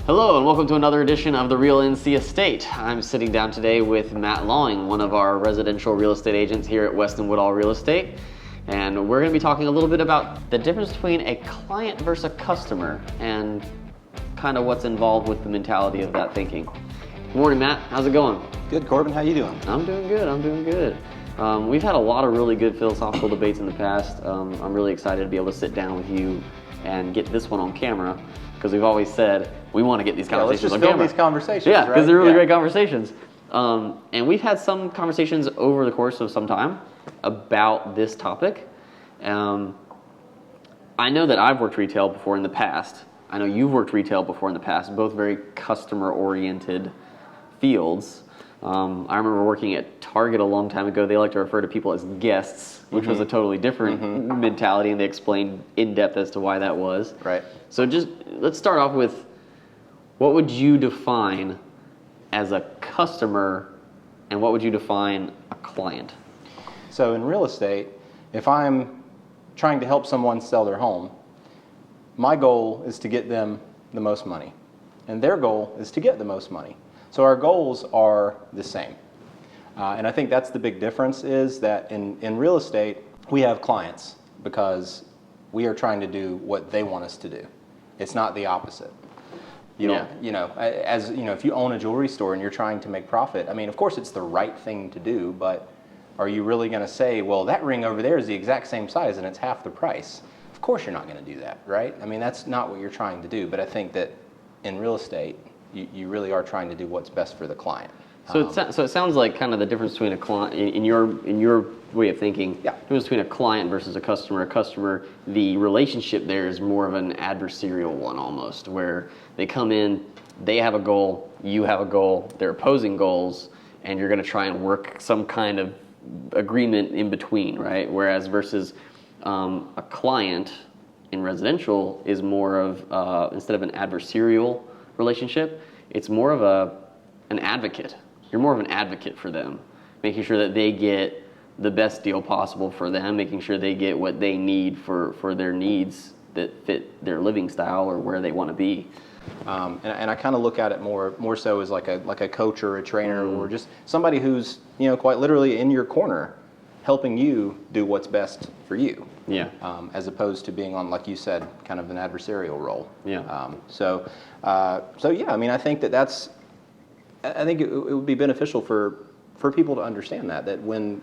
Hello and welcome to another edition of the Real NC Estate. I'm sitting down today with Matt Lawing, one of our residential real estate agents here at Weston Woodall Real Estate. And we're going to be talking a little bit about the difference between a client versus a customer and kind of what's involved with the mentality of that thinking. Good morning, Matt. How's it going? Good, Corbin. How you doing? I'm doing good. We've had a lot of really good philosophical debates in the past. I'm really excited to be able to sit down with you and get this one on camera, because we've always said we want to get these conversations on camera. Let's just film these conversations, Yeah, because right? they're really great conversations. And we've had some conversations over the course of some time about this topic. I know that I've worked retail before in the past. I know you've worked retail before in the past, both very customer-oriented fields. I remember working at Target a long time ago. They like to refer to people as guests, which was a totally different mentality, and they explained in depth as to why that was. Right. So just let's start off with, what would you define as a customer, and what would you define a client? So in real estate, if I'm trying to help someone sell their home, my goal is to get them the most money, and their goal is to get the most money. So our goals are the same. And I think that's the big difference, is that in real estate, we have clients because we are trying to do what they want us to do. It's not the opposite. If you own a jewelry store and you're trying to make profit, I mean, of course it's the right thing to do, but are you really going to say, well, that ring over there is the exact same size and it's half the price? Of course you're not going to do that, right? I mean, that's not what you're trying to do. But I think that in real estate, you really are trying to do what's best for the client. So it sounds like kind of the difference between a client, in your way of thinking, the difference between a client versus a customer. A customer, the relationship there is more of an adversarial one almost, where they come in, they have a goal, you have a goal, they're opposing goals, and you're going to try and work some kind of agreement in between, right? Whereas versus a client in residential is more of, instead of an adversarial relationship, it's more of an advocate. You're more of an advocate for them, making sure that they get the best deal possible for them, making sure they get what they need for their needs that fit their living style or where they want to be. And I kind of look at it more so as like a coach or a trainer, or just somebody who's quite literally in your corner, helping you do what's best for you. Yeah. As opposed to being on, like you said, kind of an adversarial role. Yeah. So yeah, I mean, I think I think it would be beneficial for people to understand that when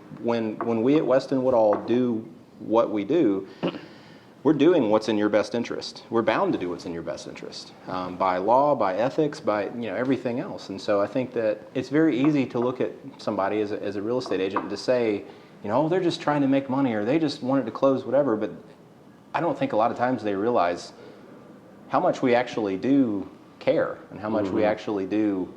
we at Weston Woodall do what we do, we're doing what's in your best interest. We're bound to do what's in your best interest, by law, by ethics, by everything else. And so I think that it's very easy to look at somebody as a real estate agent and to say, they're just trying to make money, or they just wanted to close whatever. But I don't think a lot of times they realize how much we actually do care and how much we actually do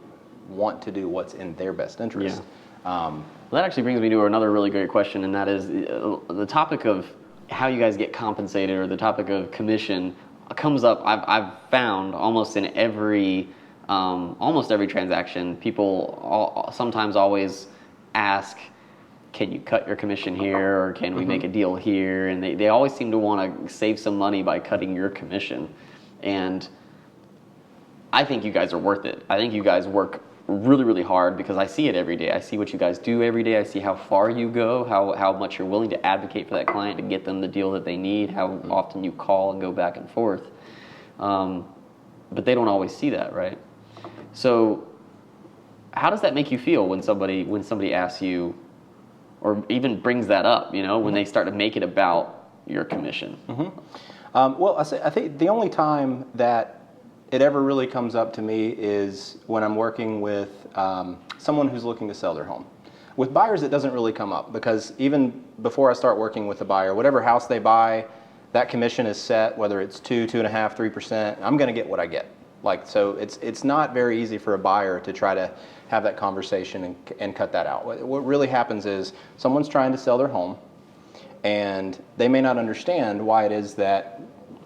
want to do what's in their best interest. Yeah. Well, that actually brings me to another really great question, and that is the topic of how you guys get compensated, or the topic of commission comes up. I've found almost in almost every transaction, people sometimes always ask, can you cut your commission here, or can we make a deal here? And they always seem to want to save some money by cutting your commission. And I think you guys are worth it. I think you guys work really, really hard, because I see it every day. I see what you guys do every day. I see how far you go, how much you're willing to advocate for that client to get them the deal that they need, how often you call and go back and forth. But they don't always see that, right? So how does that make you feel when somebody asks you, or even brings that up, when they start to make it about your commission? Well, I think the only time that it ever really comes up to me is when I'm working with someone who's looking to sell their home. With buyers, it doesn't really come up, because even before I start working with a buyer, whatever house they buy, that commission is set, whether it's 2.5%, 3%, I'm going to get what I get. So it's not very easy for a buyer to try to have that conversation and cut that out. What really happens is someone's trying to sell their home, and they may not understand why it is that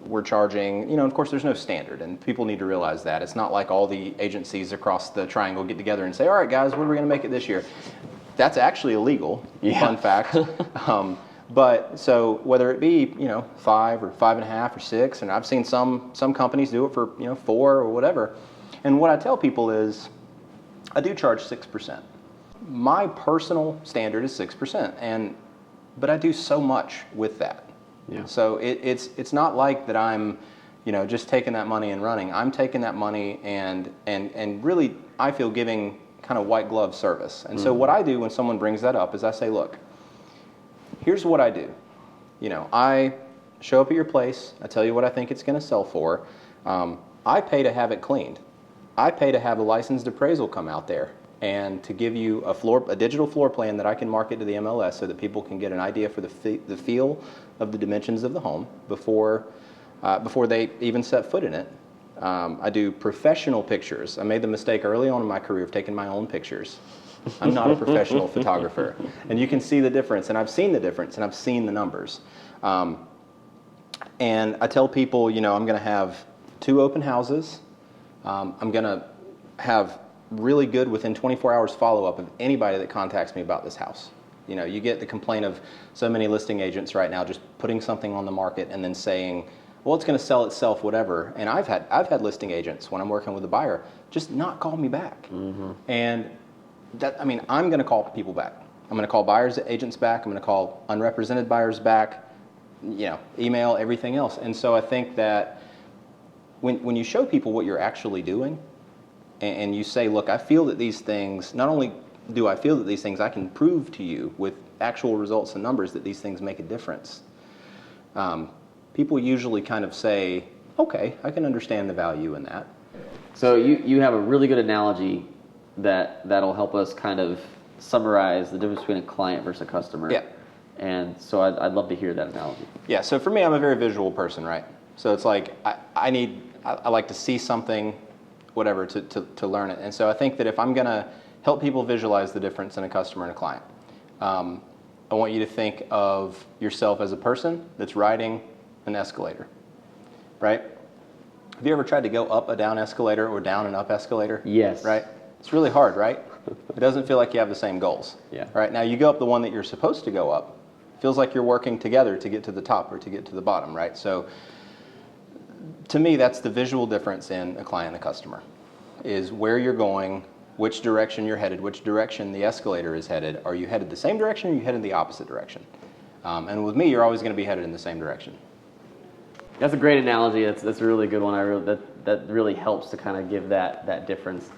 we're charging, of course there's no standard, and people need to realize that. It's not like all the agencies across the triangle get together and say, all right guys, what are we going to make it this year? That's actually illegal, fun fact. But so whether it be 5 or 5.5 or 6, and I've seen some companies do it for 4 or whatever. And what I tell people is, I do charge 6%. My personal standard is 6%, but I do so much with that. Yeah. So it's not like that I'm, just taking that money and running. I'm taking that money and really, I feel, giving kind of white glove service. And so what I do when someone brings that up is I say, look, here's what I do. I show up at your place. I tell you what I think it's going to sell for. I pay to have it cleaned. I pay to have a licensed appraisal come out there and to give you a digital floor plan that I can market to the MLS so that people can get an idea for the feel of the dimensions of the home before they even set foot in it. I do professional pictures. I made the mistake early on in my career of taking my own pictures. I'm not a professional photographer. And you can see the difference, and I've seen the difference, and I've seen the numbers. And I tell people, I'm going to have 2 open houses. I'm going to have really good within 24 hours follow-up of anybody that contacts me about this house. You get the complaint of so many listing agents right now just putting something on the market and then saying, well, it's going to sell itself, whatever. And I've had listing agents when I'm working with a buyer just not call me back. Mm-hmm. And I'm going to call people back. I'm going to call buyers agents back. I'm going to call unrepresented buyers back. Email, everything else. And so I think that when you show people what you're actually doing, and you say, look, I feel that these things, not only do I feel that these things, I can prove to you with actual results and numbers that these things make a difference. People usually kind of say, okay, I can understand the value in that. So you have a really good analogy that'll help us kind of summarize the difference between a client versus a customer. Yeah. And so I'd love to hear that analogy. Yeah, so for me, I'm a very visual person, right? So it's like I like to see something, whatever, to learn it. And so I think that if I'm going to help people visualize the difference in a customer and a client, I want you to think of yourself as a person that's riding an escalator, right? Have you ever tried to go up a down escalator or down an up escalator? Yes. Right? It's really hard, right? It doesn't feel like you have the same goals. Yeah. Right? Now you go up the one that you're supposed to go up. It feels like you're working together to get to the top or to get to the bottom, right? So to me, that's the visual difference in a client and a customer, is where you're going, which direction you're headed, which direction the escalator is headed. Are you headed the same direction or are you headed the opposite direction? And with me, you're always going to be headed in the same direction. That's a great analogy. That's a really good one. That really helps to kind of give that difference.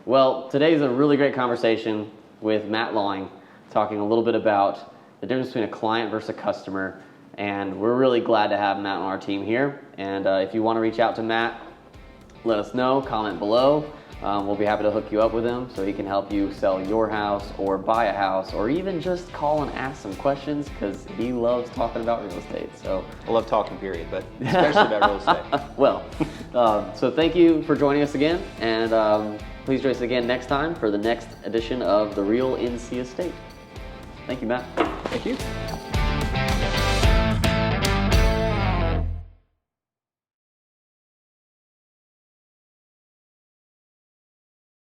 Well, today's a really great conversation with Matt Lawing, talking a little bit about the difference between a client versus a customer. And we're really glad to have Matt on our team here. And if you want to reach out to Matt, let us know, comment below. We'll be happy to hook you up with him so he can help you sell your house or buy a house, or even just call and ask some questions, because he loves talking about real estate. So I love talking, period, but especially about real estate. Well, so thank you for joining us again, and please join us again next time for the next edition of The Real NC Estate. Thank you, Matt. Thank you.